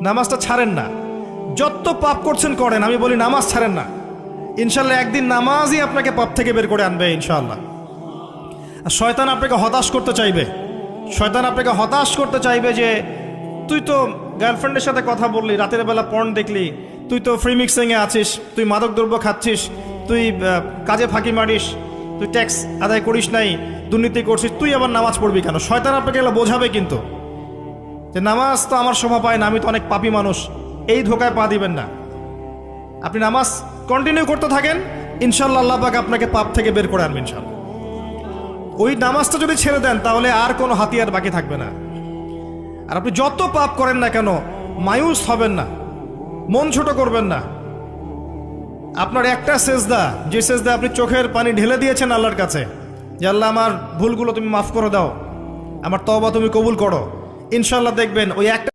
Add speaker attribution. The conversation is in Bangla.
Speaker 1: নামাজটা ছাড়েন না, যত পাপ করছেন করেন, আমি বলি নামাজ ছাড়েন না। ইনশাল্লাহ একদিন নামাজই আপনাকে পাপ থেকে বের করে আনবে ইনশাআল্লাহ। আর শয়তান আপনাকে হতাশ করতে চাইবে, শয়তান আপনাকে হতাশ করতে চাইবে যে তুই তো গার্লফ্রেন্ডের সাথে কথা বললি, রাতের বেলা পর্ন দেখলি, তুই তো ফ্রি মিক্সিংয়ে আছিস, তুই মাদক দ্রব্য খাচ্ছিস, তুই কাজে ফাঁকি মারিস, তুই ট্যাক্স আদায় করিস নাই, দুর্নীতি করছিস, তুই আবার নামাজ পড়বি কেন? শয়তান আপনাকে এগুলো বোঝাবে কিন্তু, যে নামাজ তো আমার শোভা পায় না, আমি তো অনেক পাপী মানুষ। এই ধোকায় পা দিবেন না। আপনি নামাজ কন্টিনিউ করতে থাকেন, ইনশাল্লাহ আল্লাহ পাক আপনাকে পাপ থেকে বের করে আনবেন ইনশাল্লাহ। ওই নামাজটা যদি ছেড়ে দেন তাহলে আর কোনো হাতিয়ার বাকি থাকবে না। আর আপনি যত পাপ করেন না কেন মায়ুস হবেন না, মন ছোট করবেন না। আপনার একটা সেজদা, যে সেজদা আপনি চোখের পানি ঢেলে দিয়েছেন আল্লাহর কাছে, যে আল্লাহ আমার ভুলগুলো তুমি মাফ করে দাও, আমার তওবা তুমি কবুল করো, ইনশাল্লাহ দেখবেন ওই একটা